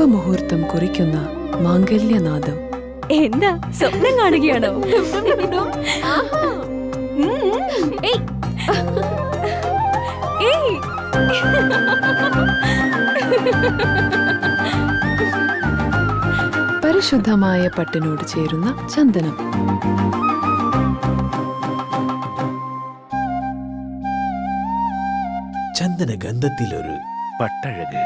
ശുഭമുഹൂർത്തം കുറിക്കുന്ന മാംഗല്യനാദം. എന്താ സ്വപ്നം കാണുകയാണോ? പരിശുദ്ധമായ പട്ടിനോട് ചേരുന്ന ചന്ദനം. ചന്ദന ഗന്ധത്തിലൊരു പട്ടഴക്.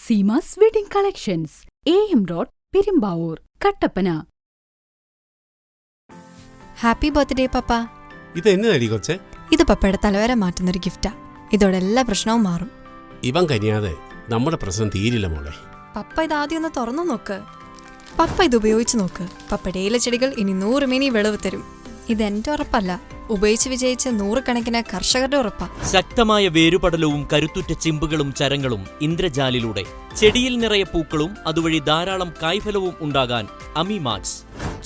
Seemas wedding collections, AM road, Perumbavoor, Kattappana. Happy birthday പപ്പ. ഇത് എന്നതടി കൊച്ചെ? ഇത് പപ്പയുടെ തലവര മാറ്റുന്നൊരു ഗിഫ്റ്റാ. ഇതോടെ എല്ലാ പ്രശ്നവും മാറും. ഇവൻ കനിയാതെ നമ്മുടെ പ്രശ്നം തീരില്ല മോളെ. പപ്പ ഇത് ആദ്യം ഒന്ന് തുറന്നു നോക്ക്. പപ്പ ഇത് ഉപയോഗിച്ച് നോക്ക്. പപ്പയുടെ ഇലച്ചെടികൾ ഇനി 100 മിനി വിളവ് തരും. ഇതെന്റെ ഉറപ്പല്ല, ഉപയോഗിച്ച് വിജയിച്ച 100 കണക്കിന് കർഷകരുടെ ഉറപ്പാ. ശക്തമായ വേരുപടലവും കരുത്തുറ്റ ചിമ്പുകളും ചരങ്ങളും ഇന്ദ്രജാലിലൂടെ ചെടിയിൽ നിറയെ പൂക്കളും അതുവഴി ധാരാളം കായ്ഫലവും ഉണ്ടാകാൻ അമിമാക്സ്.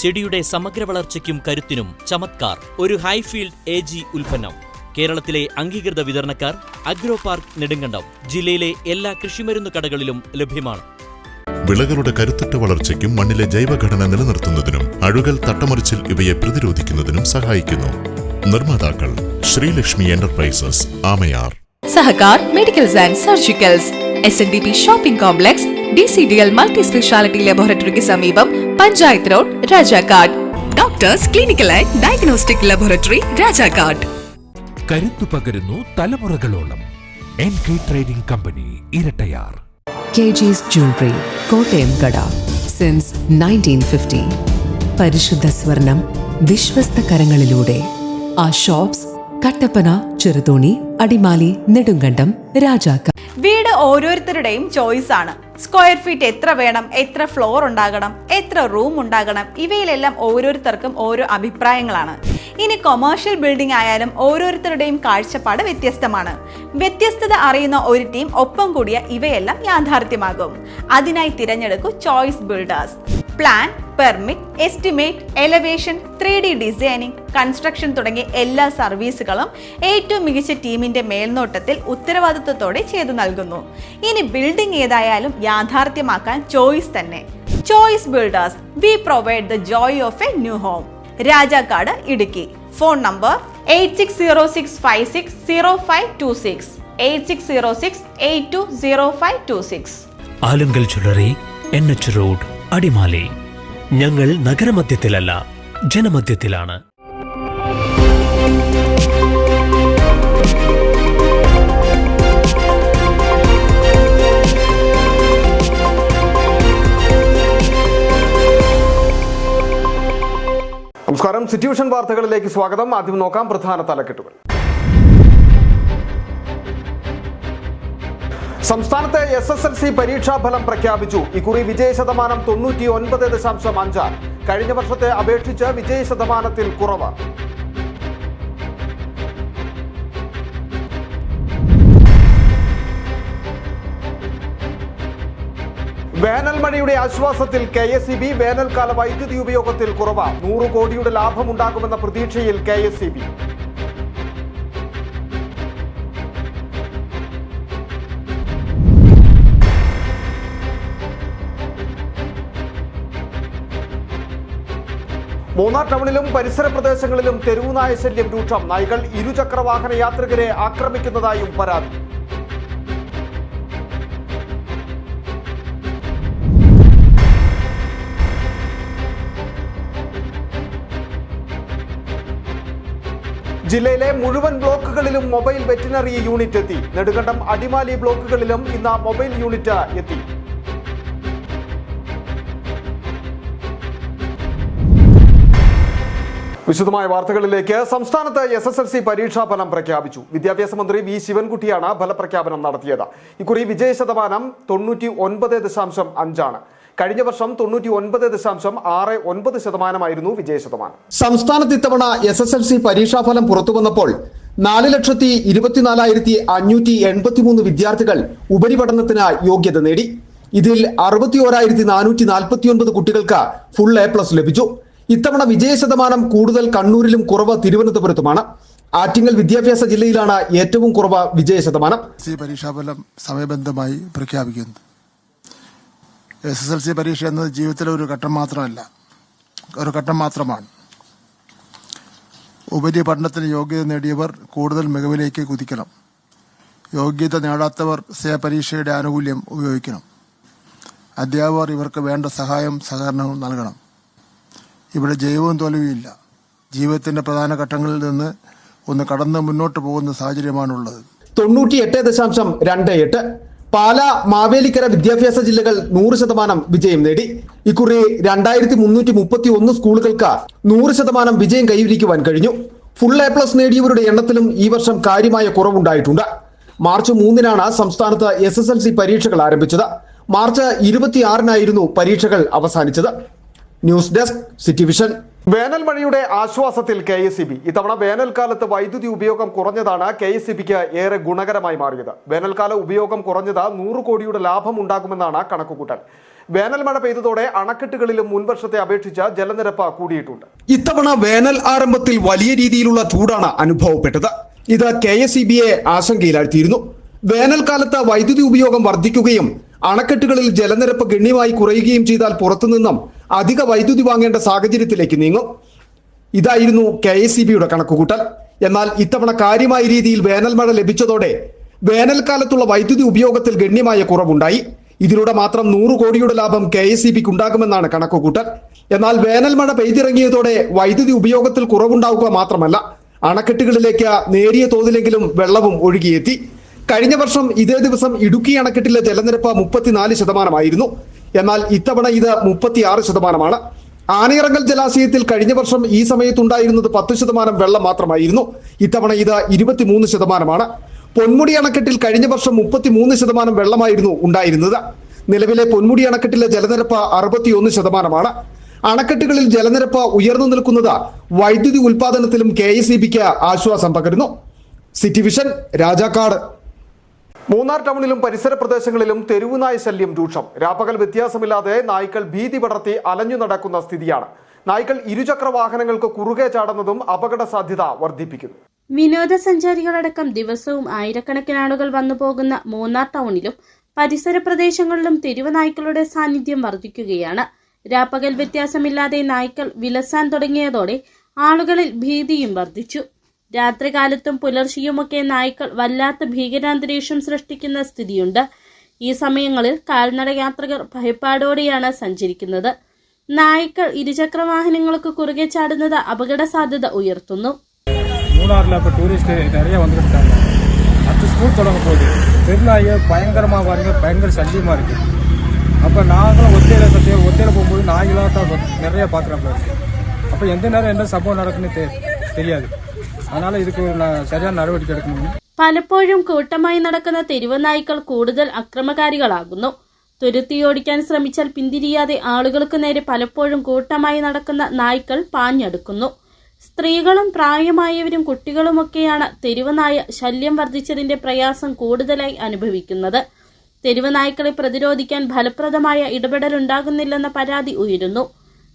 ചെടിയുടെ സമഗ്ര വളർച്ചയ്ക്കും കരുത്തിനും ചമത്കാർ. ഒരു ഹൈഫീൽഡ് AG ഉൽപ്പന്നം. കേരളത്തിലെ അംഗീകൃത വിതരണക്കാർ അഗ്രോ പാർക്ക് നെടുങ്കണ്ടം. ജില്ലയിലെ എല്ലാ കൃഷിമരുന്ന് കടകളിലും ലഭ്യമാണ്. വിളകളുടെ കരുത്തുറ്റ വളർച്ചയ്ക്കും മണ്ണിലെ ജൈവഘടന നിലനിർത്തുന്നതിനും അഴുകൽ, തട്ടമറിച്ചിൽ ഇവയെ പ്രതിരോധിക്കുന്നതിനും സഹായിക്കുന്നു. നിർമ്മാതാക്കൾ Sreelakshmi enterprises, Amayar. Sahakar medicals and surgicals, SNDP shopping complex, DCDL multi speciality ലബോറട്ടറിക്ക് സമീപം, panchayat road, Rajakkad. Doctors clinical and diagnostic laboratory, Rajakkad. കരുത്തു പകരുന്നു തലമുറകളോളം. NK trading company, Irattayar. KG's Jewelry, Kottayam കട. സിൻസ് 1950. പരിശുദ്ധ സ്വർണം വിശ്വസ്ത കരങ്ങളിലൂടെ. ആ ഷോപ്സ് കട്ടപ്പന, ചെറുതോണി, അടിമാലി, നെടുങ്കണ്ടം, രാജാക്ക. വീട് ഓരോരുത്തരുടെയും ചോയ്സ് ആണ്. സ്ക്വയർ ഫീറ്റ് എത്ര വേണം, എത്ര ഫ്ലോർ ഉണ്ടാകണം, എത്ര റൂം ഉണ്ടാകണം, ഇവയിലെല്ലാം ഓരോരുത്തർക്കും ഓരോ അഭിപ്രായങ്ങളാണ്. ഇനി കൊമേഴ്ഷ്യൽ ബിൽഡിംഗ് ആയാലും ഓരോരുത്തരുടെയും കാഴ്ചപ്പാട് വ്യത്യസ്തമാണ്. വ്യത്യസ്തത അറിയുന്ന ഒരു ടീം ഒപ്പം കൂടിയ ഇവയെല്ലാം യാഥാർത്ഥ്യമാകും. അതിനായി തിരഞ്ഞെടുക്കൂ choice builders. Plan, permit, estimate, elevation, 3D designing, construction തുടങ്ങിയ എല്ലാ സർവീസുകളും ഏറ്റവും മികച്ച ടീമിന്റെ മേൽനോട്ടത്തിൽ ഉത്തരവാദിത്വത്തോടെ ചെയ്തു നൽകുന്നു. ഇനി ബിൽഡിംഗ് ഏതായാലും യാഥാർത്ഥ്യമാക്കാൻ ചോയ്സ് തന്നെ. Choice builders, V provide the joy of A new home. Rajakkad, Idukki. Phone number 8606560526, 8606820526. Alunkal jewellery, NH road, Adimali. ഞങ്ങൾ നഗരമധ്യത്തിലല്ല, ജനമധ്യത്തിലാണ്. നമസ്കാരം, സിറ്റ്യൂഷൻ വാർത്തകളിലേക്ക് സ്വാഗതം. ആദ്യം നോക്കാം പ്രധാന തലക്കെട്ടുകൾ. സംസ്ഥാനത്തെ SSLC പരീക്ഷാഫലം പ്രഖ്യാപിച്ചു. ഇക്കുറി വിജയ ശതമാനം 99.5. കഴിഞ്ഞ വർഷത്തെ അപേക്ഷിച്ച് വിജയ ശതമാനത്തിൽ കുറവ്. വേനൽ മഴയുടെ ആശ്വാസത്തിൽ KSEB. വേനൽക്കാല വൈദ്യുതി ഉപയോഗത്തിൽ കുറവ്. 100 കോടിയുടെ ലാഭമുണ്ടാകുമെന്ന പ്രതീക്ഷയിൽ KSEB. മൂന്നാർ ടൗണിലും പരിസര പ്രദേശങ്ങളിലും തെരുവുനായ ശല്യം രൂക്ഷം. നായ്കൾ ഇരുചക്രവാഹന യാത്രികരെ ആക്രമിക്കുന്നതായും പരാതി. ജില്ലയിലെ മുഴുവൻ ബ്ലോക്കുകളിലും മൊബൈൽ വെറ്റിനറി യൂണിറ്റ് എത്തി. നെടുങ്കണ്ടം, അടിമാലി ബ്ലോക്കുകളിലും ഇന്ന് മൊബൈൽ യൂണിറ്റ് എത്തി. വിശദമായ വാർത്തകളിലേക്ക്. സംസ്ഥാനത്ത് SSLC പരീക്ഷാഫലം പ്രഖ്യാപിച്ചു. വിദ്യാഭ്യാസ മന്ത്രി V ശിവൻകുട്ടിയാണ് ഫലപ്രഖ്യാപനം നടത്തിയത്. ഇക്കുറി വിജയ ശതമാനം 99.5%. കഴിഞ്ഞ വർഷം 99.69% വിജയ ശതമാനം. സംസ്ഥാനത്ത് ഇത്തവണ SSLC പരീക്ഷാഫലം പുറത്തുവന്നപ്പോൾ 4,24,583 വിദ്യാർത്ഥികൾ ഉപരിപഠനത്തിന് യോഗ്യത നേടി. ഇതിൽ 61,449 കുട്ടികൾക്ക് ഫുൾ A+ ലഭിച്ചു. ഇത്തവണ വിജയ ശതമാനം കൂടുതൽ കണ്ണൂരിലും കുറവ് തിരുവനന്തപുരത്തുമാണ്. ആറ്റിങ്ങൽ വിദ്യാഭ്യാസ ജില്ലയിലാണ് ഏറ്റവും കുറവ് വിജയ ശതമാനം. പരീക്ഷാഫലം സമയബന്ധമായി പ്രഖ്യാപിക്കുന്നു. SSLC പരീക്ഷ എന്നത് ജീവിതത്തിലെ ഒരു ഘട്ടം മാത്രമാണ്. ഉപരിപഠനത്തിന് യോഗ്യത നേടിയവർ കൂടുതൽ മികവിലേക്ക് കുതിക്കണം. യോഗ്യത നേടാത്തവർ പരീക്ഷയുടെ ആനുകൂല്യം ഉപയോഗിക്കണം. അധ്യാപകർ ഇവർക്ക് വേണ്ട സഹകരണവും നൽകണം. ഇവിടെ ജയവും തോൽവിയില്ല. ജീവിതത്തിന്റെ പ്രധാന ഘട്ടങ്ങളിൽ നിന്ന് ഒന്ന് കടന്ന് മുന്നോട്ട് പോകുന്ന സാഹചര്യമാണുള്ളത്. 98.28. പാല, മാവേലിക്കര വിദ്യാഭ്യാസ ജില്ലകൾ 100% വിജയം നേടി. ഇക്കുറി 2331 സ്കൂളുകൾക്ക് 100% വിജയം കൈവരിക്കുവാൻ കഴിഞ്ഞു. ഫുൾ A+ നേടിയവരുടെ എണ്ണത്തിലും ഈ വർഷം കാര്യമായ കുറവുണ്ടായിട്ടുണ്ട്. മാർച്ച് 3-നാണ് സംസ്ഥാനത്ത് SSLC പരീക്ഷകൾ ആരംഭിച്ചത്. മാർച്ച് 26-നായിരുന്നു പരീക്ഷകൾ അവസാനിച്ചത്. News desk city vision. വേനൽ മഴയുടെ ആശ്വാസത്തിൽ KSEB. ഇത്തവണ വേനൽക്കാലത്ത് വൈദ്യുതി ഉപയോഗം കുറഞ്ഞതാണ് KSEBക്ക് ഏറെ ഗുണകരമായി മാറിയത്. വേനൽക്കാല ഉപയോഗം കുറഞ്ഞത് 100 കോടിയുടെ ലാഭം ഉണ്ടാകുമെന്നാണ് കണക്കുകൂട്ടൽ. വേനൽ മഴ പെയ്തതോടെ അണക്കെട്ടുകളിലും മുൻവർഷത്തെ അപേക്ഷിച്ച് ജലനിരപ്പ് കൂടിയിട്ടുണ്ട്. ഇത്തവണ വേനൽ ആരംഭത്തിൽ വലിയ രീതിയിലുള്ള ചൂടാണ് അനുഭവപ്പെട്ടത്. ഇത് KSEBയെ ആശങ്കയിലാഴ്ത്തിയിരുന്നു. വേനൽക്കാലത്ത് വൈദ്യുതി ഉപയോഗം വർദ്ധിക്കുകയും അണക്കെട്ടുകളിൽ ജലനിരപ്പ് ഗണ്യമായി കുറയുകയും ചെയ്താൽ പുറത്തുനിന്നും അധിക വൈദ്യുതി വാങ്ങേണ്ട സാഹചര്യത്തിലേക്ക് നീങ്ങും. ഇതായിരുന്നു KSEBയുടെ കണക്കുകൂട്ടൽ. എന്നാൽ ഇത്തവണ കാര്യമായ രീതിയിൽ വേനൽ മഴ ലഭിച്ചതോടെ വേനൽക്കാലത്തുള്ള വൈദ്യുതി ഉപയോഗത്തിൽ ഗണ്യമായ കുറവുണ്ടായി. ഇതിലൂടെ മാത്രം 100 കോടിയുടെ ലാഭം KSEBക്ക് ഉണ്ടാകുമെന്നാണ് കണക്കുകൂട്ടൽ. എന്നാൽ വേനൽ മഴ പെയ്തിറങ്ങിയതോടെ വൈദ്യുതി ഉപയോഗത്തിൽ കുറവുണ്ടാവുക മാത്രമല്ല, അണക്കെട്ടുകളിലേക്ക് നേരിയ തോതിലെങ്കിലും വെള്ളവും ഒഴുകിയെത്തി. കഴിഞ്ഞ വർഷം ഇതേ ദിവസം ഇടുക്കി അണക്കെട്ടിലെ ജലനിരപ്പ് 34%. എന്നാൽ ഇത്തവണ ഇത് 36%. ആനയിറങ്കൽ ജലാശയത്തിൽ കഴിഞ്ഞ വർഷം ഈ സമയത്തുണ്ടായിരുന്നത് 10% വെള്ളം മാത്രമായിരുന്നു. ഇത്തവണ ഇത് 23%. പൊന്മുടി അണക്കെട്ടിൽ കഴിഞ്ഞ വർഷം 33% വെള്ളമായിരുന്നു ഉണ്ടായിരുന്നത്. നിലവിലെ പൊന്മുടി അണക്കെട്ടിലെ ജലനിരപ്പ് 61%. അണക്കെട്ടുകളിൽ ജലനിരപ്പ് ഉയർന്നു നിൽക്കുന്നത് വൈദ്യുതി ഉൽപാദനത്തിലും KSEBക്ക് ആശ്വാസം പകരുന്നു. City vision, Rajakkad. മൂന്നാർ ടൗണിലും പരിസര പ്രദേശങ്ങളിലും തെരുവുനായ ശല്യം രൂക്ഷം. രാപ്പകൽ വ്യത്യാസമില്ലാതെ നായ്ക്കൾ ഭീതി പടർത്തി അലഞ്ഞു നടക്കുന്ന സ്ഥിതിയാണ്. നായ്ക്കൾ ഇരുചക്ര വാഹനങ്ങൾക്ക് കുറുകെ ചാടുന്നതും അപകട സാധ്യത വർദ്ധിപ്പിക്കുന്നു. വിനോദസഞ്ചാരികളടക്കം ദിവസവും ആയിരക്കണക്കിന് ആളുകൾ വന്നു പോകുന്ന മൂന്നാർ ടൗണിലും പരിസര പ്രദേശങ്ങളിലും തെരുവ് നായ്ക്കളുടെ സാന്നിധ്യം വർദ്ധിക്കുകയാണ്. രാപ്പകൽ വ്യത്യാസമില്ലാതെ നായ്ക്കൾ വിലസാൻ തുടങ്ങിയതോടെ ആളുകളിൽ ഭീതിയും വർദ്ധിച്ചു. രാത്രികാലത്തും പുലർച്ചെയുമൊക്കെ നായ്ക്കൾ വല്ലാത്ത ഭീകരാന്തരീക്ഷം സൃഷ്ടിക്കുന്ന സ്ഥിതിയുണ്ട്. ഈ സമയങ്ങളിൽ കാൽനട യാത്രികർ ഭയപ്പാടോടെയാണ് സഞ്ചരിക്കുന്നത്. നായ്ക്കൾ ഇരുചക്ര വാഹനങ്ങൾക്ക് കുറുകെ ചാടുന്നത് അപകട സാധ്യത ഉയർത്തുന്നു. மூணாரில் இப்போ டூரிஸ்ட்டு நிறைய வந்துட்டு இருக்காங்க. அடுத்து ஸ்கூல் தொடங்க போகுது. பெருநாயை பயங்கரமாக பாருங்க, பயங்கர சல்லியமாக இருக்குது. அப்போ நாங்களும் ஒத்தையில் போகும்போது நாய்களாக தான் நிறைய பார்க்குறப்ப அப்போ எந்த நேரம் என்ன சம்பவம் நடக்குன்னு தெரியாது. அதனால் இதுக்கு ஒரு சரியான நடவடிக்கை எடுக்கணும். പലപ്പോഴും കൂട്ടമായി നടക്കുന്ന തെരുവ് നായ്ക്കൾ കൂടുതൽ അക്രമകാരികളാകുന്നു. തുരുത്തിയോടിക്കാൻ ശ്രമിച്ചാൽ പിന്തിരിയാതെ ആളുകൾക്ക് നേരെ പലപ്പോഴും കൂട്ടമായി നടക്കുന്ന നായ്ക്കൾ പാഞ്ഞെടുക്കുന്നു. സ്ത്രീകളും പ്രായമായവരും കുട്ടികളുമൊക്കെയാണ് തെരുവ് നായ ശല്യം വർദ്ധിച്ചതിന്റെ പ്രയാസം കൂടുതലായി അനുഭവിക്കുന്നത്. തെരുവ് നായ്ക്കളെ പ്രതിരോധിക്കാൻ ഫലപ്രദമായ ഇടപെടലുണ്ടാകുന്നില്ലെന്ന പരാതി ഉയരുന്നു.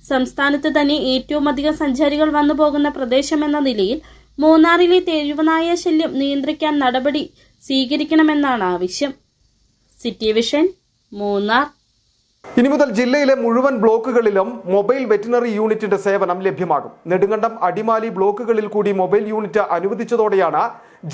സംസ്ഥാനത്ത് തന്നെ ഏറ്റവും അധികം സഞ്ചാരികൾ വന്നു പോകുന്ന പ്രദേശമെന്ന നിലയിൽ മൂന്നാറിലെ തെരുവുനായ ശല്യം നിയന്ത്രിക്കാൻ നടപടി സ്വീകരിക്കണമെന്നാണ് ആവശ്യം. City vision, Munnar. ഇനി മുതൽ ജില്ലയിലെ മുഴുവൻ ബ്ലോക്കുകളിലും മൊബൈൽ വെറ്റിനറി യൂണിറ്റിന്റെ സേവനം ലഭ്യമാകും. നെടുങ്കണ്ടം, അടിമാലി ബ്ലോക്കുകളിൽ കൂടി മൊബൈൽ യൂണിറ്റ് അനുവദിച്ചതോടെയാണ്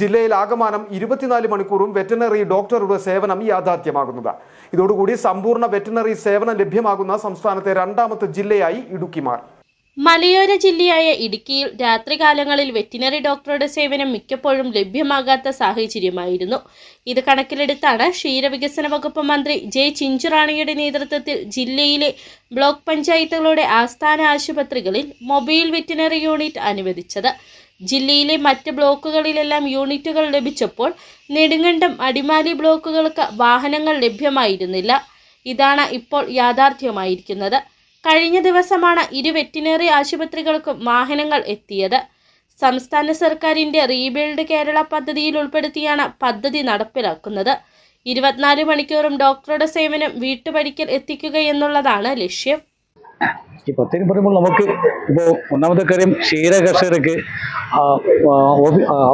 ജില്ലയിൽ ആകമാനം 24 മണിക്കൂറും വെറ്റിനറി ഡോക്ടറുടെ സേവനം യാഥാർത്ഥ്യമാകുന്നത്. ഇതോടുകൂടി സമ്പൂർണ്ണ വെറ്റിനറി സേവനം ലഭ്യമാകുന്ന സംസ്ഥാനത്തെ 2ാമത്തെ ജില്ലയായി ഇടുക്കി മാറി. മലയോര ജില്ലയായ ഇടുക്കിയിൽ രാത്രികാലങ്ങളിൽ വെറ്റിനറി ഡോക്ടറുടെ സേവനം മിക്കപ്പോഴും ലഭ്യമാകാത്ത സാഹചര്യമായിരുന്നു. ഇത് കണക്കിലെടുത്താണ് ക്ഷീരവികസന വകുപ്പ് മന്ത്രി ജെ ചിഞ്ചുറാണിയുടെ നേതൃത്വത്തിൽ ജില്ലയിലെ ബ്ലോക്ക് പഞ്ചായത്തുകളുടെ ആസ്ഥാന ആശുപത്രികളിൽ മൊബൈൽ വെറ്റിനറി യൂണിറ്റ് അനുവദിച്ചത്. ജില്ലയിലെ മറ്റ് ബ്ലോക്കുകളിലെല്ലാം യൂണിറ്റുകൾ ലഭിച്ചപ്പോൾ നെടുങ്കണ്ടം, അടിമാലി ബ്ലോക്കുകൾക്ക് വാഹനങ്ങൾ ലഭ്യമായിരുന്നില്ല. ഇതാണ് ഇപ്പോൾ യാഥാർത്ഥ്യമായിരിക്കുന്നത്. കഴിഞ്ഞ ദിവസമാണ് ഇരു വെറ്റിനറി ആശുപത്രികൾക്കും വാഹനങ്ങൾ എത്തിയത്. സംസ്ഥാന സർക്കാരിന്റെ റീബിൽഡ് കേരള പദ്ധതിയിൽ ഉൾപ്പെടുത്തിയാണ് പദ്ധതി നടപ്പിലാക്കുന്നത്. 24 മണിക്കൂറും ഡോക്ടറുടെ സേവനം വീട്ടുപടിക്കൽ എത്തിക്കുക എന്നുള്ളതാണ് ലക്ഷ്യം. ഈ പദ്ധതി പറയുമ്പോൾ നമുക്ക് ഇപ്പോൾ ഒന്നാമത്തെ കാര്യം ക്ഷീര കർഷകർക്ക്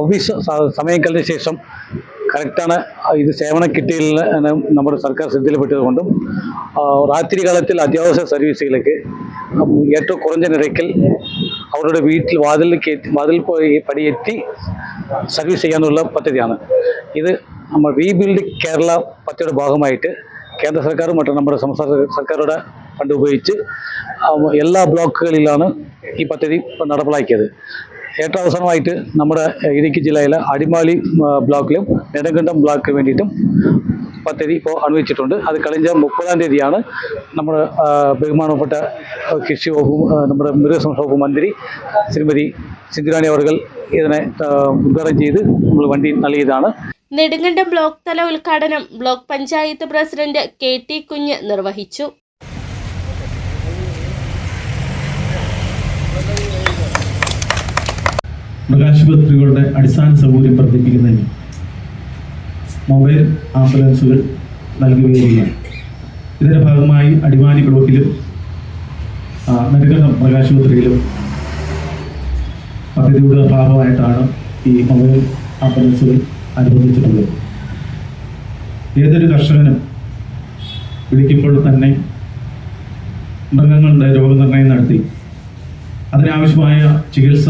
ഓഫീസ് സമയം കഴിഞ്ഞ ശേഷം കറക്റ്റാണ് ഇത് സേവനം കിട്ടിയില്ല എന്ന് നമ്മുടെ സർക്കാർ ശ്രദ്ധയിൽപ്പെട്ടതുകൊണ്ടും രാത്രി കാലത്തിൽ അത്യാവശ്യ സർവീസുകൾക്ക് ഏറ്റവും കുറഞ്ഞ നിരക്കിൽ അവരുടെ വീട്ടിൽ വാതിൽ പോയി പടിയെത്തി സർവീസ് ചെയ്യാനുള്ള പദ്ധതിയാണ് ഇത്. നമ്മൾ റീബിൽഡ് കേരള പദ്ധതിയുടെ ഭാഗമായിട്ട് കേന്ദ്ര സർക്കാരും മറ്റും നമ്മുടെ സംസ്ഥാന സർക്കാരുടെ ഫണ്ട് ഉപയോഗിച്ച് എല്ലാ ബ്ലോക്കുകളിലാണ് ഈ പദ്ധതി നടപ്പിലാക്കിയത്. ഏറ്റവും അവസാനമായിട്ട് നമ്മുടെ ഇടുക്കി ജില്ലയിലെ അടിമാലി ബ്ലോക്കിലും നെടുങ്കണ്ടം ബ്ലോക്കിന് വേണ്ടിയിട്ടും പദ്ധതി ഇപ്പോൾ അനുവദിച്ചിട്ടുണ്ട്. അത് കഴിഞ്ഞ 30-ാം തീയതിയാണ് നമ്മുടെ ബഹുമാനപ്പെട്ട കൃഷി വകുപ്പ് നമ്മുടെ മൃഗസംരക്ഷണ വകുപ്പ് മന്ത്രി ശ്രീമതി സിന്ധുരാണി അവർ ഇതിനെ ഉദ്ഘാടനം ചെയ്ത് നമ്മൾ വണ്ടി നൽകിയതാണ്. നെടുങ്കണ്ടം ബ്ലോക്ക് തല ഉദ്ഘാടനം ബ്ലോക്ക് പഞ്ചായത്ത് പ്രസിഡന്റ് KT കുഞ്ഞ് നിർവഹിച്ചു. മൃഗാശുപത്രികളുടെ അടിസ്ഥാന സൗകര്യം വർദ്ധിപ്പിക്കുന്നതിന് മൊബൈൽ ആംബുലൻസുകൾ നൽകി വരികയാണ്. ഇതിൻ്റെ ഭാഗമായി അടിമാലി ബ്ലോക്കിലും നെടുങ്കണ്ടം മൃഗാശുപത്രിയിലും പദ്ധതിയുടെ ഭാഗമായിട്ടാണ് ഈ മൊബൈൽ ആംബുലൻസുകൾ അനുബന്ധിച്ചിട്ടുള്ളത്. ഏതൊരു കർഷകനും വിളിക്കുമ്പോൾ തന്നെ മൃഗങ്ങളുടെ രോഗനിർണയം നടത്തി അതിനാവശ്യമായ ചികിത്സ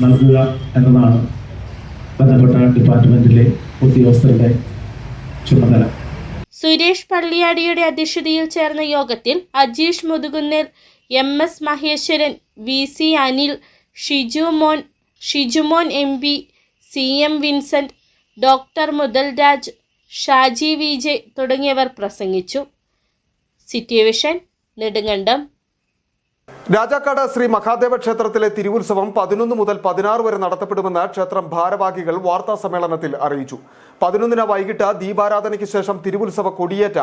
നൽകുക എന്നതാണ് ബന്ധപ്പെട്ട ഡിപ്പാർട്ട്മെന്റിലെ ഉദ്യോഗസ്ഥരുടെ ചുമതല. സുരേഷ് പള്ളിയാടിയുടെ അധ്യക്ഷതയിൽ ചേർന്ന യോഗത്തിൽ Ajeesh Muthukunnel, MS Maheswaran, VC Anil, Shijumon MP, CM Vincent, doctor Muthalraj, Shaji VJ തുടങ്ങിയവർ പ്രസംഗിച്ചു. City vision, Nedumkandam. രാജാക്കാട് ശ്രീ മഹാദേവ ക്ഷേത്രത്തിലെ തിരുവുത്സവം 11 മുതൽ 16 വരെ നടത്തപ്പെടുമെന്ന് ക്ഷേത്രം ഭാരവാഹികൾ വാർത്താ സമ്മേളനത്തിൽ അറിയിച്ചു. 11-ന് വൈകിട്ട് ദീപാരാധനയ്ക്ക് ശേഷം തിരുവുത്സവ കൊടിയേറ്റ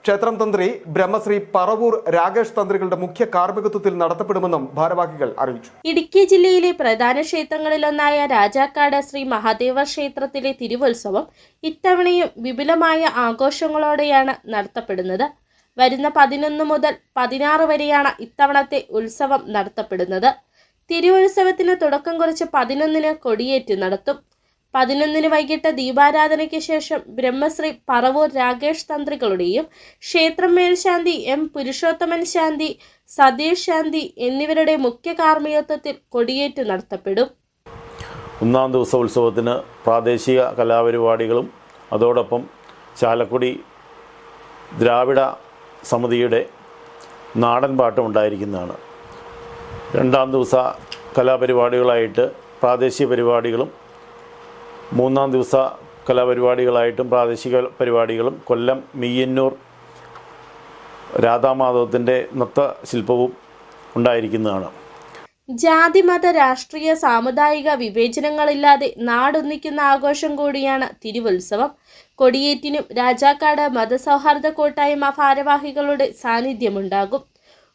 ക്ഷേത്രം തന്ത്രി ബ്രഹ്മശ്രീ പറവൂർ രാകേഷ് തന്ത്രികളുടെ മുഖ്യ കാർമ്മികത്വത്തിൽ നടത്തപ്പെടുമെന്നും ഭാരവാഹികൾ അറിയിച്ചു. ഇടുക്കി ജില്ലയിലെ പ്രധാന ക്ഷേത്രങ്ങളിലൊന്നായ രാജാക്കാട് ശ്രീ മഹാദേവ ക്ഷേത്രത്തിലെ തിരുവുത്സവം ഇത്തവണയും വിപുലമായ ആഘോഷങ്ങളോടെയാണ് നടത്തപ്പെടുന്നത്. വരുന്ന 11 മുതൽ 16 വരെയാണ് ഇത്തവണത്തെ ഉത്സവം നടത്തപ്പെടുന്നത്. തിരുവുത്സവത്തിന് തുടക്കം കുറിച്ച് 11-ന് കൊടിയേറ്റ് നടത്തും. 11-ന് വൈകിട്ട് ദീപാരാധനയ്ക്ക് ശേഷം ബ്രഹ്മശ്രീ പറവൂർ രാകേഷ് തന്ത്രികളുടെയും ക്ഷേത്രം മേൽശാന്തി M പുരുഷോത്തമൻ ശാന്തി, സതീഷ് ശാന്തി എന്നിവരുടെ മുഖ്യ കാർമ്മികത്വത്തിൽ കൊടിയേറ്റ് നടത്തപ്പെടും. ഒന്നാം ദിവസ ഉത്സവത്തിന് പ്രാദേശിക കലാപരിപാടികളും അതോടൊപ്പം ചാലക്കുടി ദ്രാവിഡ സമിതിയുടെ നാടൻ പാട്ടും ഉണ്ടായിരിക്കുന്നതാണ്. രണ്ടാം ദിവസ കലാപരിപാടികളായിട്ട് പ്രാദേശിക പരിപാടികളും മൂന്നാം ദിവസ കലാപരിപാടികളായിട്ടും പ്രാദേശിക പരിപാടികളും കൊല്ലം മീയന്നൂർ രാധാമാധവത്തിൻ്റെ നൃത്തശില്പവും ഉണ്ടായിരിക്കുന്നതാണ്. ജാതി മത രാഷ്ട്രീയ സാമുദായിക വിവേചനങ്ങളില്ലാതെ നാടൊന്നിക്കുന്ന ആഘോഷം കൂടിയാണ് തിരുവുത്സവം. കൊടിയേറ്റിനും രാജാക്കാട് മതസൗഹാർദ്ദ കൂട്ടായ്മ ഭാരവാഹികളുടെ സാന്നിധ്യമുണ്ടാകും.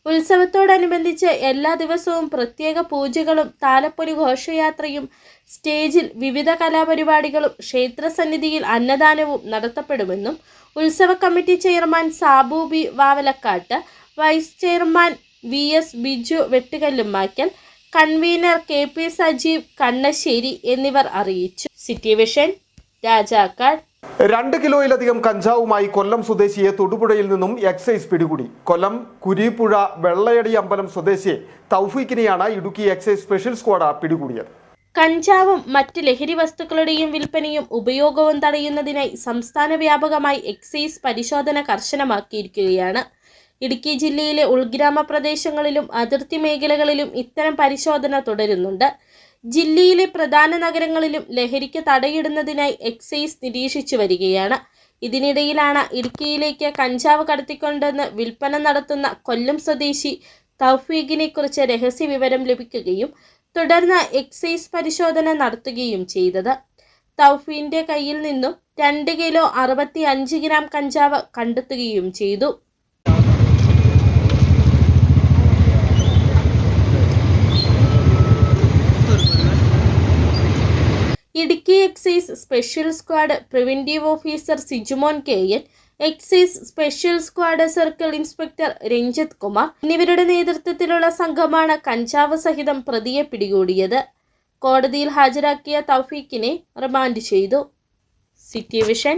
ഉത്സവത്തോടനുബന്ധിച്ച് എല്ലാ ദിവസവും പ്രത്യേക പൂജകളും താലപ്പൊലി ഘോഷയാത്രയും സ്റ്റേജിൽ വിവിധ കലാപരിപാടികളും ക്ഷേത്രസന്നിധിയിൽ അന്നദാനവും നടത്തപ്പെടുമെന്നും ഉത്സവ committee chairman Sabu B Vavalakkattu, vice chairman VS Biju Vettukallumakkal, convener KP Sajeev Kannassery എന്നിവർ അറിയിച്ചു. City vision, Rajakkad. 2 കിലോയിലധികം കഞ്ചാവുമായി കൊല്ലം സ്വദേശിയെ തൊടുപുഴയിൽ നിന്നും എക്സൈസ് പിടികൂടി. കൊല്ലം കുരീപ്പുഴ വെള്ളയടി അമ്പലം സ്വദേശിയെ തൗഫീഖിനെയാണ് ഇടുക്കി എക്സൈസ് സ്പെഷ്യൽ സ്ക്വാഡ് പിടികൂടിയത്. കഞ്ചാവും മറ്റ് ലഹരി വസ്തുക്കളുടെയും വിൽപ്പനയും ഉപയോഗവും തടയുന്നതിനായി സംസ്ഥാന വ്യാപകമായി എക്സൈസ് പരിശോധന കർശനമാക്കിയിരിക്കുകയാണ്. ഇടുക്കി ജില്ലയിലെ ഉൾഗ്രാമ പ്രദേശങ്ങളിലും അതിർത്തി മേഖലകളിലും ഇത്തരം പരിശോധന തുടരുന്നുണ്ട്. ജില്ലയിലെ പ്രധാന നഗരങ്ങളിലും ലഹരിക്ക് തടയിടുന്നതിനായി എക്സൈസ് നിരീക്ഷിച്ചു വരികയാണ്. ഇതിനിടയിലാണ് ഇടുക്കിയിലേക്ക് കഞ്ചാവ് കടത്തിക്കൊണ്ടെന്ന് വിൽപ്പന നടത്തുന്ന കൊല്ലം സ്വദേശി തൗഫീഖിനെ കുറിച്ച് രഹസ്യ വിവരം ലഭിക്കുകയും തുടർന്ന് എക്സൈസ് പരിശോധന നടത്തുകയും ചെയ്തത്. തൗഫീഖിന്റെ കയ്യിൽ നിന്നും 2 കിലോ 65 ഗ്രാം കഞ്ചാവ് കണ്ടെത്തുകയും ചെയ്തു. Idukki excise special squad preventive officer Sijumon KN, excise special squad circle inspector Ranjith Kumar എന്നിവരുടെ നേതൃത്വത്തിലുള്ള സംഘമാണ് കഞ്ചാവ് സഹിതം പ്രതിയെ പിടികൂടിയത്. കോടതിയിൽ ഹാജരാക്കിയ തൗഫീഖിനെ റിമാൻഡ് ചെയ്തു. City vision,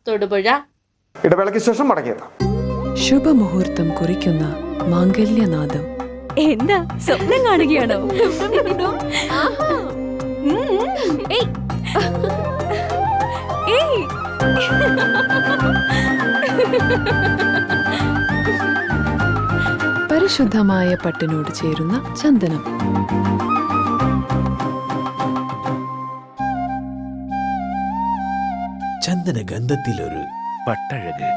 Thodupuzha. ഇടവേളയ്ക്ക് ശേഷം മടങ്ങിയെത്താം. ശുഭമുഹൂർത്തം കുറിക്കുന്ന മാംഗല്യനാദം. എന്താ സ്വപ്നം കാണുകയാണോ? പരിശുദ്ധമായ പട്ടിനോട് ചേരുന്ന ചന്ദനം. ചന്ദന ഗന്ധത്തിലൊരു പട്ടഴക്.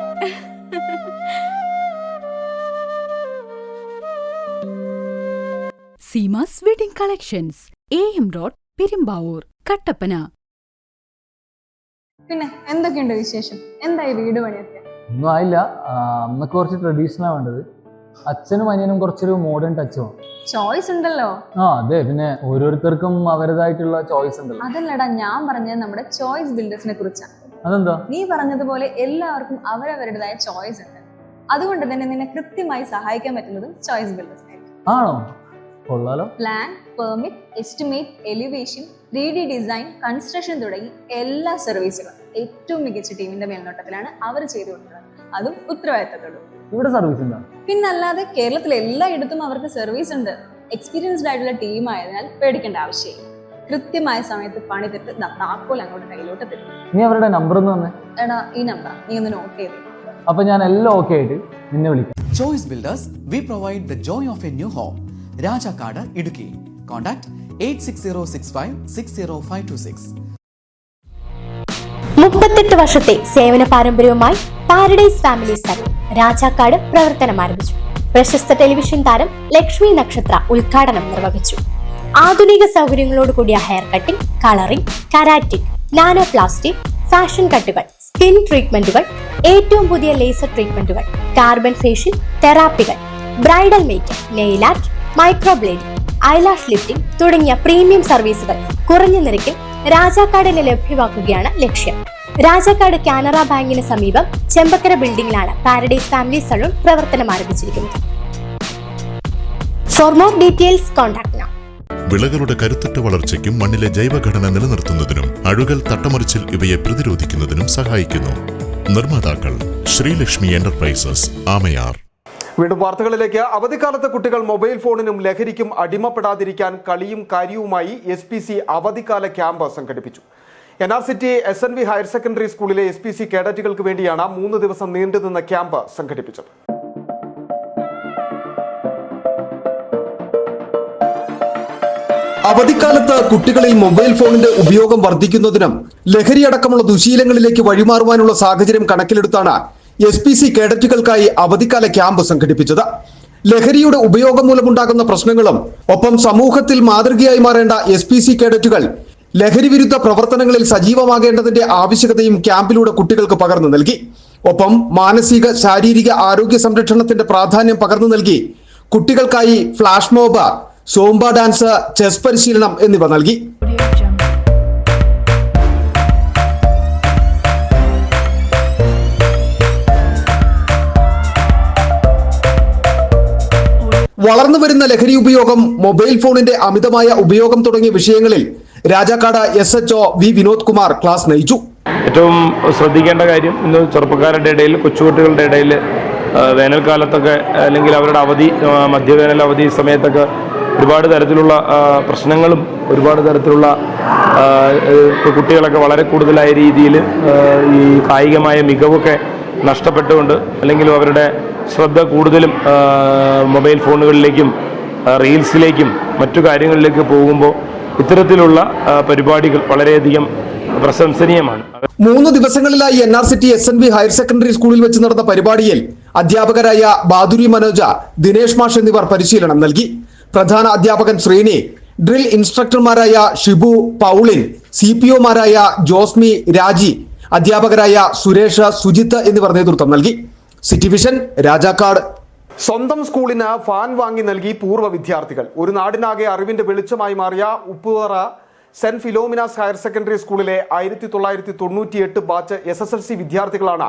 Seemas wedding collections, AM road, Perumbavoor, Kattappana. പിന്നെ എന്തൊക്കെയുണ്ട് വിശേഷം? എന്തായി വീട് പണിയൊക്കെ? ഒന്നും ആയില്ല. അമ്മക്ക് കുറച്ച് ട്രഡീഷണലാണ് വേണ്ടത്. അച്ഛനും അനിയനും കുറച്ചൊരു മോഡേൺ ടച്ച് വേണം. ചോയ്സ് ഉണ്ടല്ലോ. അതെ, പിന്നെ ഓരോരുത്തർക്കും അവരുടേതായിട്ടുള്ള ചോയ്സ് ഉണ്ടല്ലോ. അതല്ലടാ, ഞാൻ പറഞ്ഞത് നമ്മുടെ ചോയ്സ് ബിൽഡേഴ്സിനെ കുറിച്ചാണ്. അതെന്താ? നീ പറഞ്ഞതുപോലെ എല്ലാവർക്കും അവരവരുടേതായ ചോയ്സ് ഉണ്ട്. അതുകൊണ്ട് തന്നെ നിന്നെ കൃത്യമായി സഹായിക്കാൻ പറ്റുന്നതും ചോയ്സ് ബിൽഡേഴ്സ് ആണോ? കൊള്ളാലോ. Plan, permit, estimate, elevation, 3D design, construction തുടങ്ങി എല്ലാ സർവീസുകളും ഏറ്റവും മികച്ച ടീമിന്റെ മേൽനോട്ടത്തിലാണ് അവർ ചെയ്തു കൊടുക്കുന്നത്. അതും ഉത്തരവാദിത്തത്തോടും. ഇവിടെ സർവീസ് ഉണ്ടോ? പിന്നല്ലാതെ കേരളത്തിലെ എല്ലായിടത്തും അവർക്ക് സർവീസ് ഉണ്ട്. എക്സ്പീരിയൻസ്ഡ് ആയിട്ടുള്ള ടീം ആയതിനാൽ പേടിക്കേണ്ട ആവശ്യമില്ല. കൃത്യമായ സമയത്ത് പണി തെറ്റ് താക്കോൽ അങ്ങോട്ട് കയ്യിലോട്ട് തരും. നീ അവരുടെ നമ്പർ ഒന്ന് തന്നെ. എടാ, ഈ നമ്പർ നീ ഒന്ന് നോട്ട് ചെയ്ത്. അപ്പൊ ഞാൻ എല്ലാം ഓക്കെ ആയിട്ട് നിന്നെ വിളിക്കാം. Choice builders, V provide the joy of A new home. Rajakkad, Idukki. Contact 8606560526. 38 വർഷത്തെ സേവന പാരമ്പര്യവുമായി പാരഡൈസ് ഫാമിലി സലൂൺ രാജാക്കാട് പ്രവർത്തനം ആരംഭിച്ചു. പ്രശസ്ത ടെലിവിഷൻ താരം ലക്ഷ്മി നക്ഷത്ര ഉദ്ഘാടനം നിർവഹിച്ചു. ആധുനിക സൗകര്യങ്ങളോട് കൂടിയ hair cutting, colouring, keratin, nano plastic, fashion കട്ടുകൾ, സ്കിൻ ട്രീറ്റ്മെന്റുകൾ, ഏറ്റവും പുതിയ ലേസർ ട്രീറ്റ്മെന്റുകൾ, കാർബൺ ഫേഷ്യൽ തെറാപ്പികൾ, bridal makeup, nail art, microblading, eyelash lifting തുടങ്ങിയ പ്രീമിയം സർവീസുകൾ കുറഞ്ഞ നിരക്കിൽ രാജാക്കാടിന് ലഭ്യമാക്കുകയാണ് ലക്ഷ്യം. രാജാക്കാട് കാനറ ബാങ്കിന് സമീപം ചെമ്പക്കര ബിൽഡിംഗിലാണ് പാരഡൈസ് ഫാമിലി സലൂൺ പ്രവർത്തനം ആരംഭിച്ചിരിക്കുന്നത്. For more details contact now. വിളകളുടെ കരുത്തുറ്റ വളർച്ചയ്ക്കും മണ്ണിലെ ജൈവഘടന നിലനിർത്തുന്നതിനും അഴുകൽ, തട്ടമറിച്ചിൽ ഇവയെ പ്രതിരോധിക്കുന്നതിനും സഹായിക്കുന്നു. നിർമ്മാതാക്കൾ ശ്രീലക്ഷ്മി എന്റർപ്രൈസസ്, ആമയാർ. വീണ്ടും വാർത്തകളിലേക്ക്. അവധിക്കാലത്ത് കുട്ടികൾ മൊബൈൽ ഫോണിനും ലഹരിക്കും അടിമപ്പെടാതിരിക്കാൻ കളിയും കാര്യവുമായി SPC അവധിക്കാല ക്യാമ്പ് സംഘടിപ്പിച്ചു. NRCT SNV ഹയർ സെക്കൻഡറി സ്കൂളിലെ SPC കേഡറ്റുകൾക്ക് വേണ്ടിയാണ് 3 ദിവസം നീണ്ടുനിന്ന ക്യാമ്പ് സംഘടിപ്പിച്ചത്. അവധിക്കാലത്ത് കുട്ടികളിൽ മൊബൈൽ ഫോണിന്റെ ഉപയോഗം വർദ്ധിക്കുന്നതിനും ലഹരിയടക്കമുള്ള ദുശീലങ്ങളിലേക്ക് വഴിമാറുവാനുള്ള സാഹചര്യം കണക്കിലെടുത്താണ് SPC കേഡറ്റുകൾക്കായി അവധിക്കാല ക്യാമ്പ് സംഘടിപ്പിച്ചത്. ലഹരിയുടെ ഉപയോഗം മൂലമുണ്ടാകുന്ന പ്രശ്നങ്ങളും ഒപ്പം സമൂഹത്തിൽ മാതൃകയായി മാറേണ്ട SPC കേഡറ്റുകൾ ലഹരി വിരുദ്ധ പ്രവർത്തനങ്ങളിൽ സജീവമാകേണ്ടതിന്റെ ആവശ്യകതയും ക്യാമ്പിലൂടെ കുട്ടികൾക്ക് പകർന്നു നൽകി. ഒപ്പം മാനസിക ശാരീരിക ആരോഗ്യ സംരക്ഷണത്തിന്റെ പ്രാധാന്യം പകർന്നു നൽകി കുട്ടികൾക്കായി ഫ്ലാഷ് മോബ്, സോംബ ഡാൻസ്, ചെസ് പരിശീലനം എന്നിവ നൽകി. വളർന്നുവരുന്ന ലഹരി ഉപയോഗം, മൊബൈൽ ഫോണിന്റെ അമിതമായ ഉപയോഗം തുടങ്ങിയ വിഷയങ്ങളിൽ Rajakkad SHO V Vinod Kumar class നയിച്ചു. ഏറ്റവും ശ്രദ്ധിക്കേണ്ട കാര്യം ഇന്ന് ചെറുപ്പക്കാരുടെ ഇടയിൽ, കൊച്ചുകുട്ടികളുടെ ഇടയിൽ വേനൽക്കാലത്തൊക്കെ അല്ലെങ്കിൽ അവരുടെ അവധി, മധ്യവേനൽ അവധി സമയത്തൊക്കെ ഒരുപാട് തരത്തിലുള്ള പ്രശ്നങ്ങളും ഒരുപാട് തരത്തിലുള്ള കുട്ടികളൊക്കെ വളരെ കൂടുതലായ രീതിയിൽ ഈ കായികമായ മികവൊക്കെ നഷ്ടപ്പെട്ടുകൊണ്ട് അല്ലെങ്കിൽ അവരുടെ ശ്രദ്ധ കൂടുതലും മൊബൈൽ ഫോണുകളിലേക്കും റീൽസിലേക്കും മറ്റു കാര്യങ്ങളിലേക്ക് പോകുമ്പോൾ ഇത്തരത്തിലുള്ള പരിപാടികൾ വളരെയധികം പ്രശംസനീയമാണ്. 3 ദിവസങ്ങളിലായി NRCT SNV ഹയർ സെക്കൻഡറി സ്കൂളിൽ വെച്ച് നടന്ന പരിപാടിയിൽ അധ്യാപകരായ ബാദുരി മനോജ, ദിനേഷ് മാഷ് എന്നിവർ പരിശീലനം നൽകി. പ്രധാന അധ്യാപകൻ ശ്രീനി, ഡ്രിൽ ഇൻസ്ട്രക്ടർമാരായ ഷിബു, പൗളിൻ, CPOമാരായ ജോസ്മി, രാജി, അധ്യാപകരായ സുരേഷ്, സുജിത്ത് എന്നിവർ നേതൃത്വം നൽകി. City vision, Rajakkad. സ്വന്തം സ്കൂളിന് ഫാൻ വാങ്ങി നൽകി പൂർവ്വ വിദ്യാർത്ഥികൾ. ഒരു നാടിനാകെ അറിവിന്റെ വെളിച്ചമായി മാറിയ Upputhara saint Philomena's higher secondary സ്കൂളിലെ 1998 ബാച്ച് SSLC വിദ്യാർത്ഥികളാണ്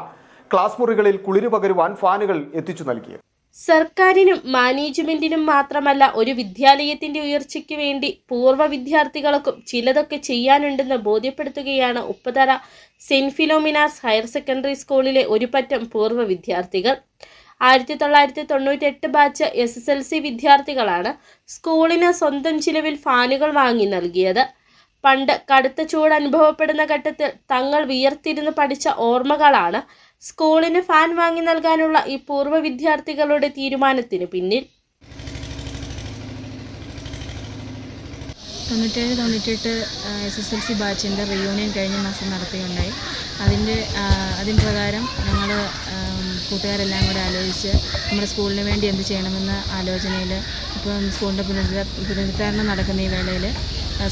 ക്ലാസ് മുറികളിൽ കുളിരു പകരുവാൻ ഫാനുകൾ എത്തിച്ചു നൽകിയത്. സർക്കാരിനും മാനേജ്മെന്റിനും മാത്രമല്ല ഒരു വിദ്യാലയത്തിന്റെ ഉയർച്ചയ്ക്ക് വേണ്ടി പൂർവ്വ വിദ്യാർത്ഥികൾക്കും ചിലതൊക്കെ ചെയ്യാനുണ്ടെന്ന് ബോധ്യപ്പെടുത്തുകയാണ് Upputhara saint Philomena's higher secondary സ്കൂളിലെ ഒരു പറ്റം പൂർവ്വ വിദ്യാർത്ഥികൾ. 1998 ബാച്ച് SSLC വിദ്യാർത്ഥികളാണ് സ്കൂളിന് സ്വന്തം ചിലവിൽ ഫാനുകൾ വാങ്ങി നൽകിയത്. പണ്ട് കടുത്ത ചൂട് അനുഭവപ്പെടുന്ന ഘട്ടത്തിൽ തങ്ങൾ വിയർത്തിരുന്ന് പഠിച്ച ഓർമ്മകളാണ് സ്കൂളിന് ഫാൻ വാങ്ങി നൽകാനുള്ള ഈ പൂർവ്വ വിദ്യാർത്ഥികളുടെ തീരുമാനത്തിന് പിന്നിൽ. 97-98 SSLC ബാച്ചിൻ്റെ റീയൂണിയൻ കഴിഞ്ഞ മാസം നടത്തുകയുണ്ടായി. അതിൻ പ്രകാരം ഞങ്ങൾ കൂട്ടുകാരെല്ലാം കൂടെ ആലോചിച്ച് നമ്മുടെ സ്കൂളിന് വേണ്ടി എന്ത് ചെയ്യണമെന്ന ആലോചനയിൽ ഇപ്പം സ്കൂളിൻ്റെ പുനരുദ്ധാരണം നടക്കുന്ന ഈ വേളയിൽ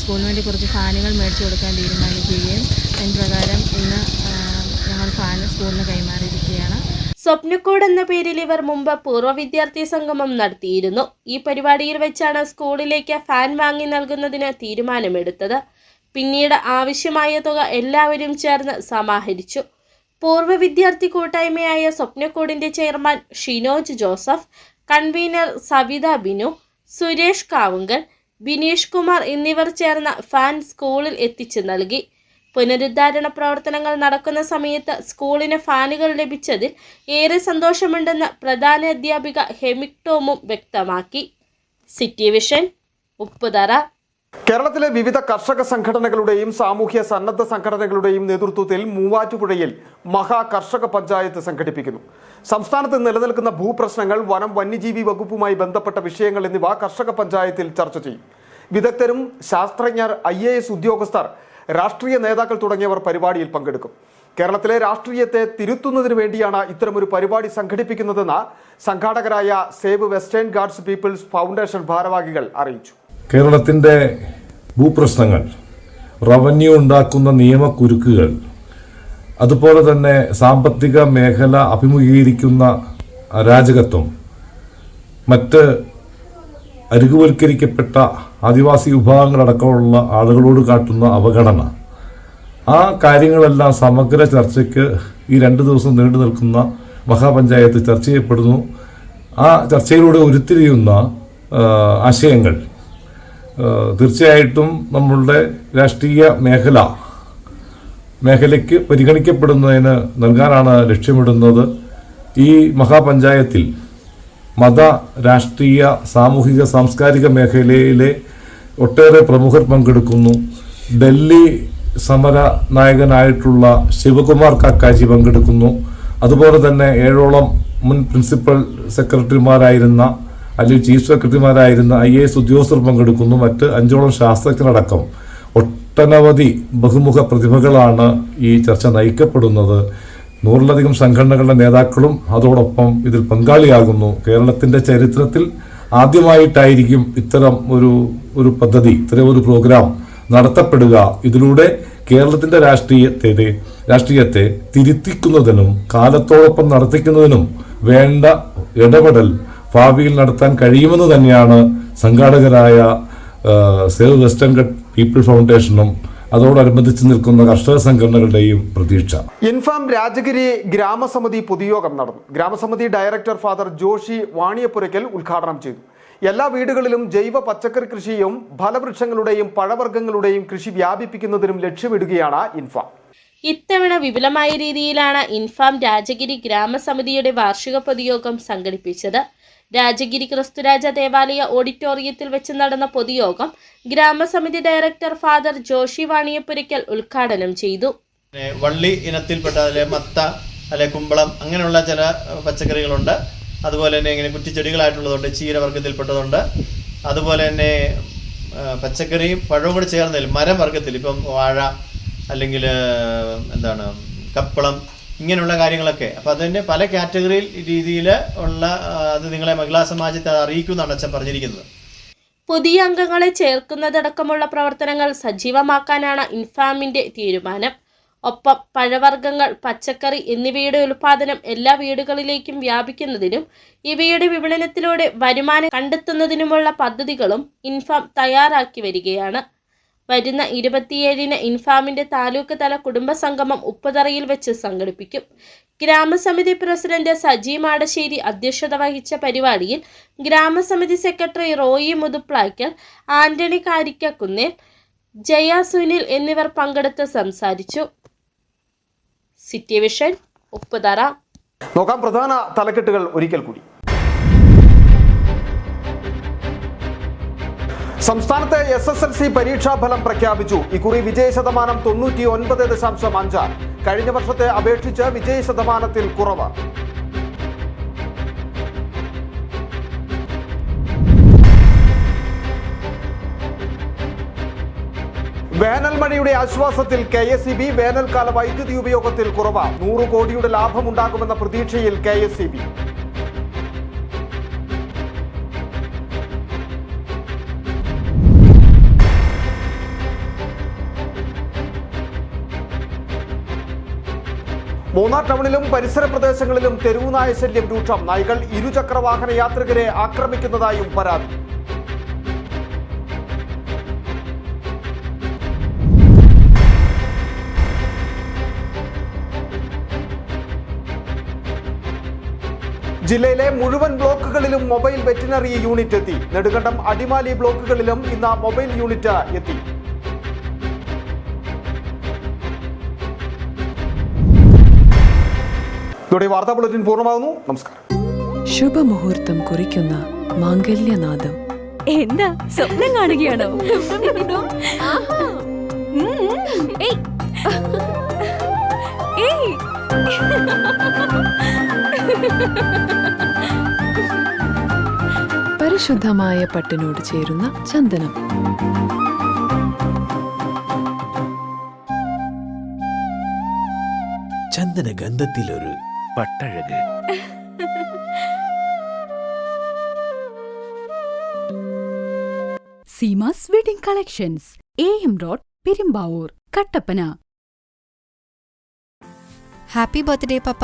സ്കൂളിന് വേണ്ടി കുറച്ച് ഫാനുകൾ മേടിച്ചു കൊടുക്കാൻ തീരുമാനിക്കുകയും അതിന് പ്രകാരം ഇന്ന് ഞങ്ങൾ ഫാൻ സ്കൂളിന് കൈമാറിയിരിക്കുകയാണ്. സ്വപ്നക്കൂട് എന്ന പേരിൽ ഇവർ മുമ്പ് പൂർവ്വ വിദ്യാർത്ഥി സംഗമം നടത്തിയിരുന്നു. ഈ പരിപാടിയിൽ വെച്ചാണ് സ്കൂളിലേക്ക് ഫാൻ വാങ്ങി നൽകുന്നതിന് തീരുമാനമെടുത്തത്. പിന്നീട് ആവശ്യമായ തുക എല്ലാവരും ചേർന്ന് സമാഹരിച്ചു. പൂർവ്വ വിദ്യാർത്ഥി കൂട്ടായ്മയായ സ്വപ്നക്കൂടിന്റെ chairman Shinoj Joseph, convener Savitha Binu, Suresh Kavungal, Bineesh Kumar എന്നിവർ ചേർന്ന ഫാൻ സ്കൂളിൽ എത്തിച്ചു നൽകി. പുനരുദ്ധാരണ പ്രവർത്തനങ്ങൾ നടക്കുന്ന സമയത്ത് സ്കൂളിന് ഫാനുകൾ ലഭിച്ചതിൽ ഏറെ സന്തോഷമുണ്ടെന്ന് പ്രധാന അധ്യാപിക ഹെമിക് ടോമും വ്യക്തമാക്കി. City vision, Upputhara. കേരളത്തിലെ വിവിധ കർഷക സംഘടനകളുടെയും സാമൂഹ്യ സന്നദ്ധ സംഘടനകളുടെയും നേതൃത്വത്തിൽ മൂവാറ്റുപുഴയിൽ മഹാ കർഷക പഞ്ചായത്ത് സംഘടിപ്പിക്കുന്നു. സംസ്ഥാനത്ത് നിലനിൽക്കുന്ന ഭൂപ്രശ്നങ്ങൾ, വനം വന്യജീവി വകുപ്പുമായി ബന്ധപ്പെട്ട വിഷയങ്ങൾ എന്നിവ കർഷക പഞ്ചായത്തിൽ ചർച്ച ചെയ്യും. വിദഗ്ധരും ശാസ്ത്രജ്ഞർ, IAS ഉദ്യോഗസ്ഥർ, രാഷ്ട്രീയ നേതാക്കൾ തുടങ്ങിയവർ പരിപാടിയിൽ പങ്കെടുക്കും. കേരളത്തിലെ രാഷ്ട്രീയത്തെ തിരുത്തുന്നതിന് വേണ്ടിയാണ് ഇത്തരമൊരു പരിപാടി സംഘടിപ്പിക്കുന്നതെന്ന് സംഘാടകരായ save Western Ghats people's foundation ഭാരവാഹികൾ അറിയിച്ചു. കേരളത്തിൻ്റെ ഭൂപ്രശ്നങ്ങൾ, റവന്യൂ ഉണ്ടാക്കുന്ന നിയമക്കുരുക്കുകൾ, അതുപോലെ തന്നെ സാമ്പത്തിക മേഖല അഭിമുഖീകരിക്കുന്ന അരാജകത്വം, മറ്റ് അരികുവൽക്കരിക്കപ്പെട്ട ആദിവാസി വിഭാഗങ്ങളടക്കമുള്ള ആളുകളോട് കാട്ടുന്ന അവഗണന, ആ കാര്യങ്ങളെല്ലാം സമഗ്ര ചർച്ചയ്ക്ക് ഈ 2 ദിവസം നീണ്ടു നിൽക്കുന്ന മഹാപഞ്ചായത്ത് ചർച്ച ചെയ്യപ്പെടുന്നു. ആ ചർച്ചയിലൂടെ ഉരുത്തിരിയുന്ന ആശയങ്ങൾ തീർച്ചയായിട്ടും നമ്മളുടെ രാഷ്ട്രീയ മേഖലയ്ക്ക് പരിഗണിക്കപ്പെടുന്നതിന് നൽകാനാണ് ലക്ഷ്യമിടുന്നത്. ഈ മഹാപഞ്ചായത്തിൽ മത, രാഷ്ട്രീയ, സാമൂഹിക, സാംസ്കാരിക മേഖലയിലെ ഒട്ടേറെ പ്രമുഖർ പങ്കെടുക്കുന്നു. ഡൽഹി സമര നായകനായിട്ടുള്ള ശിവകുമാർ കാക്കാജി പങ്കെടുക്കുന്നു. അതുപോലെ തന്നെ 7ഓളം മുൻ പ്രിൻസിപ്പൽ സെക്രട്ടറിമാരായിരുന്ന അല്ലെങ്കിൽ ചീഫ് സെക്രട്ടറിമാരായിരുന്ന IAS ഉദ്യോഗസ്ഥർ പങ്കെടുക്കുന്നു. മറ്റ് 5ഓളം ശാസ്ത്രജ്ഞരടക്കം ഒട്ടനവധി ബഹുമുഖ പ്രതിഭകളാണ് ഈ ചർച്ച നയിക്കപ്പെടുന്നത്. 100ലധികം സംഘടനകളുടെ നേതാക്കളും അതോടൊപ്പം ഇതിൽ പങ്കാളിയാകുന്നു. കേരളത്തിൻ്റെ ചരിത്രത്തിൽ ആദ്യമായിട്ടായിരിക്കും ഇത്തരം ഒരു പദ്ധതി, ഇത്തരം ഒരു പ്രോഗ്രാം നടത്തപ്പെടുക. ഇതിലൂടെ കേരളത്തിൻ്റെ രാഷ്ട്രീയത്തെ തിരുത്തിക്കുന്നതിനും കാലത്തോടൊപ്പം നടത്തിക്കുന്നതിനും വേണ്ട ഇടപെടൽ ഭാവിയിൽ നടത്താൻ കഴിയുമെന്ന് തന്നെയാണ് സംഘാടകരായ സേവ് വെസ്റ്റേൺ പീപ്പിൾ ഫൗണ്ടേഷനും അതോടനുബന്ധിച്ച് നിൽക്കുന്ന കർഷക സംഘടനകളുടെയും പ്രതീക്ഷ. ഇൻഫാം രാജഗിരി ഗ്രാമസമിതി പൊതുയോഗം നടന്നു. ഗ്രാമസമിതി ഡയറക്ടർ ഫാദർ ജോഷി വാണിയപ്പുരയ്ക്കൽ ഉദ്ഘാടനം ചെയ്തു. എല്ലാ വീടുകളിലും ജൈവ പച്ചക്കറി കൃഷിയും ഫലവൃക്ഷങ്ങളുടെയും പഴവർഗ്ഗങ്ങളുടെയും കൃഷി വ്യാപിപ്പിക്കുന്നതിനും ലക്ഷ്യമിടുകയാണ് ഇൻഫാം. ഇത്തവണ വിപുലമായ രീതിയിലാണ് ഇൻഫാം രാജഗിരി ഗ്രാമസമിതിയുടെ വാർഷിക പൊതുയോഗം സംഘടിപ്പിച്ചത്. രാജഗിരി ക്രിസ്തുരാജ ദേവാലയ ഓഡിറ്റോറിയത്തിൽ വെച്ച് നടന്ന പൊതുയോഗം ഗ്രാമസമിതി ഡയറക്ടർ ഫാദർ ജോഷി വാണിയപ്പുരയ്ക്കൽ ഉദ്ഘാടനം ചെയ്തു. വള്ളി ഇനത്തിൽപ്പെട്ട മത്ത, അല്ലെ കുമ്പളം, അങ്ങനെയുള്ള ചില പച്ചക്കറികളുണ്ട്. അതുപോലെ തന്നെ ഇങ്ങനെ കുറ്റിച്ചെടികളായിട്ടുള്ളതുണ്ട്, ചീരവർഗ്ഗത്തിൽപ്പെട്ടതുണ്ട്. അതുപോലെ തന്നെ പച്ചക്കറിയും പഴവും കൂടി ചേർന്നതിൽ മരം വർഗ്ഗത്തിൽ ഇപ്പം വാഴ അല്ലെങ്കിൽ കപ്പളം, ഇങ്ങനെയുള്ള കാര്യങ്ങളൊക്കെ. അപ്പോൾ അതിൻ്റെ പല കാറ്റഗറിയിൽ രീതിയിൽ ഉള്ള അത് നിങ്ങളെ മഹിളാ സമാജത്തെ അറിയിക്കുമെന്നാണ് അച്ഛൻ പറഞ്ഞിരിക്കുന്നത്. പുതിയ അംഗങ്ങളെ ചേർക്കുന്നതടക്കമുള്ള പ്രവർത്തനങ്ങൾ സജീവമാക്കാനാണ് ഇൻഫാമിന്റെ തീരുമാനം. ഒപ്പം പഴവർഗ്ഗങ്ങൾ, പച്ചക്കറി എന്നിവയുടെ ഉൽപ്പാദനം എല്ലാ വീടുകളിലേക്കും വ്യാപിക്കുന്നതിനും ഇവയുടെ വിപണനത്തിലൂടെ വരുമാനം കണ്ടെത്തുന്നതിനുമുള്ള പദ്ധതികളും ഇൻഫാം തയ്യാറാക്കി വരികയാണ്. വരുന്ന 27-ന് ഇൻഫാമിന്റെ താലൂക്ക് തല കുടുംബ സംഗമം ഉപ്പുതറയിൽ വെച്ച് സംഘടിപ്പിക്കും. ഗ്രാമസമിതി പ്രസിഡന്റ് സജി മാടശ്ശേരി അധ്യക്ഷത വഹിച്ച പരിപാടിയിൽ ഗ്രാമസമിതി സെക്രട്ടറി റോയി മുതുപ്ലാക്കൽ, ആന്റണി കാരിക്കക്കുന്നേൽ, ജയ സുനിൽ എന്നിവർ പങ്കെടുത്ത് സംസാരിച്ചു. City vision, Upputhara. നോക്കാം പ്രധാന തലക്കെട്ടുകൾ ഒരിക്കൽ കൂടി. സംസ്ഥാനത്തെ SSLC പരീക്ഷാഫലം പ്രഖ്യാപിച്ചു. ഇക്കുറി വിജയശതമാനം 99.5. കഴിഞ്ഞ വർഷത്തെ അപേക്ഷിച്ച് വിജയശതമാനത്തിൽ കുറവ്. വേനൽ മഴയുടെ ആശ്വാസത്തിൽ KSEB. വേനൽക്കാല വൈദ്യുതി ഉപയോഗത്തിൽ കുറവ്. 100 കോടിയുടെ ലാഭമുണ്ടാകുമെന്ന പ്രതീക്ഷയിൽ KSEB. മൂന്നാർ ടൗണിലും പരിസര പ്രദേശങ്ങളിലും തെരുവുനായ ശല്യം രൂക്ഷം. നായ്കൾ ഇരുചക്രവാഹന യാത്രികരെ ആക്രമിക്കുന്നതായും പരാതി. ജില്ലയിലെ മുഴുവൻ ബ്ലോക്കുകളിലും മൊബൈൽ വെറ്റിനറി യൂണിറ്റ് എത്തി. നെടുങ്കണ്ടം, അടിമാലി ബ്ലോക്കുകളിലും ഇന്ന് മൊബൈൽ യൂണിറ്റ് എത്തി. ഇതോടെ വാർത്താ ബുള്ളറ്റിൻ പൂർണ്ണമാകുന്നു. നമസ്കാരം. ശുഭമുഹൂർത്തം കുറിക്കുന്ന മാംഗല്യനാദം. എന്താ സ്വപ്നം കാണുകയാണോ? പരിശുദ്ധമായ പട്ടിനോട് ചേരുന്ന ചന്ദനം. ചന്ദന ഗന്ധത്തിലൊരു പട്ടഴക്. Seemas wedding collections, AM road, Perumbavoor, Kattappana. Happy birthday പപ്പ.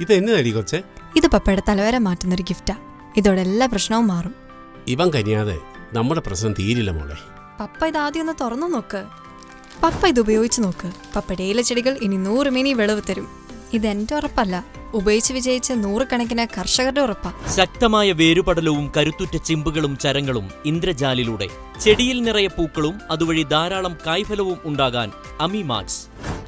ഇത് എന്നതടി കൊച്ചേ? ഇത് പപ്പയുടെ തലവര മാറ്റുന്നൊരു ഗിഫ്റ്റാ. ഇതോടെ എല്ലാ പ്രശ്നവും മാറും. ഇവൻ കനിയാതെ നമ്മുടെ പ്രശ്നം തീരില്ല മോളെ. പപ്പ ഇത് ആദ്യം ഒന്ന് തുറന്നു നോക്ക്. പപ്പ ഇത് ഉപയോഗിച്ച് നോക്ക്. പപ്പയുടെ ഇലച്ചെടികൾ ഇനി 100 മേനി വിളവ് തരും. ഇതെന്റെ ഉറപ്പല്ല, ഉപയോഗിച്ച് വിജയിച്ച 100 കണക്കിന് കർഷകരുടെ ഉറപ്പാ. ശക്തമായ വേരുപടലവും കരുത്തുറ്റ ചിമ്പുകളും ചരങ്ങളും ഇന്ദ്രജാലിലൂടെ ചെടിയിൽ നിറയെ പൂക്കളും അതുവഴി ധാരാളം കായ്ഫലവും ഉണ്ടാകാൻ അമിമാക്സ്.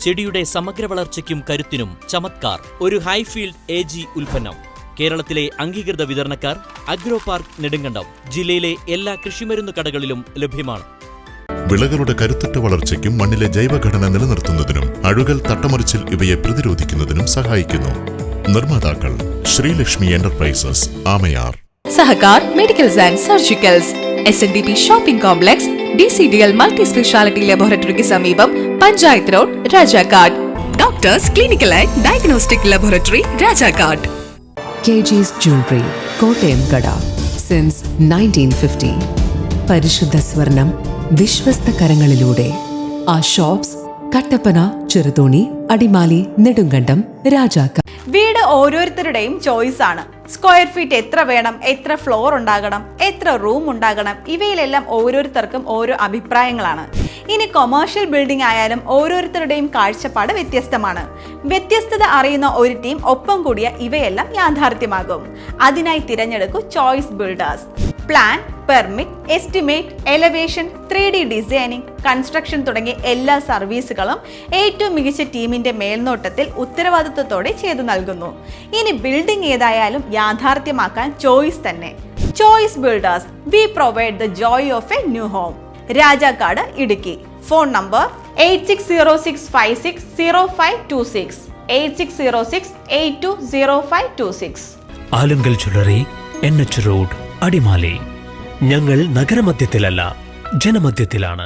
ചെടിയുടെ സമഗ്ര വളർച്ചയ്ക്കും കരുത്തിനും ചമത്കാർ. ഒരു ഹൈഫീൽഡ് AG ഉൽപ്പന്നം. കേരളത്തിലെ അംഗീകൃത വിതരണക്കാർ അഗ്രോ പാർക്ക് നെടുങ്കണ്ടം. ജില്ലയിലെ എല്ലാ കൃഷിമരുന്ന് കടകളിലും ലഭ്യമാണ്. വിളകളുടെ കരുത്തുറ്റ വളർച്ചയ്ക്കും മണ്ണിലെ ജൈവഘടന നിലനിർത്തുന്നതിനും അഴുകൽ, തട്ടമറിച്ചിൽ ഇവയെ പ്രതിരോധിക്കുന്നതിനും സഹായിക്കുന്നു. നിർമ്മാതാക്കൾ Sreelakshmi enterprises, Amayar. Sahakar medicals and surgicals, SNDP shopping complex, DCDL multi speciality ലബോറട്ടറിക്ക് സമീപം, panchayat road, Rajakkad. Doctors clinical and diagnostic laboratory, Rajakkad. KG's Jewelry, Kottayam കട. സിൻസ് 1950. പരിശുദ്ധ സ്വർണം വിശ്വസ്ത കരങ്ങളിലൂടെ. ആ ഷോപ്സ് കട്ടപ്പന, ചെറുതോണി, അടിമാലി, നെടുങ്കണ്ടം, രാജാക്കാട്. വീട് ഓരോരുത്തരുടെയും ചോയ്സ് ആണ്. സ്ക്വയർ ഫീറ്റ് എത്ര വേണം, എത്ര ഫ്ലോർ ഉണ്ടാകണം, എത്ര റൂം ഉണ്ടാകണം, ഇവയിലെല്ലാം ഓരോരുത്തർക്കും ഓരോ അഭിപ്രായങ്ങളാണ്. ഇനി കൊമേഴ്ഷ്യൽ ബിൽഡിംഗ് ആയാലും ഓരോരുത്തരുടെയും കാഴ്ചപ്പാട് വ്യത്യസ്തമാണ്. വ്യത്യസ്തത അറിയുന്ന ഒരു ടീം ഒപ്പം കൂടിയ ഇവയെല്ലാം യാഥാർത്ഥ്യമാകും. അതിനായി തിരഞ്ഞെടുക്കൂ choice builders. Plan, permit, estimate, elevation, 3D designing, construction തുടങ്ങിയ എല്ലാ സർവീസുകളും ഏറ്റവും മികച്ച ടീമിന്റെ മേൽനോട്ടത്തിൽ ഉത്തരവാദിത്വത്തോടെ ചെയ്തു നൽകുന്നു. ഇനി ബിൽഡിംഗ് ഏതായാലും യാഥാർത്ഥ്യമാക്കാൻ ചോയ്സ് തന്നെ. Choice builders, V provide the joy of A new home. Rajakkad, Idukki. Phone number 8606560526, 8606820526. Alunkal jewellery, NH road, Adimali. ഞങ്ങൾ നഗരമധ്യത്തിലല്ല, ജനമധ്യത്തിലാണ്.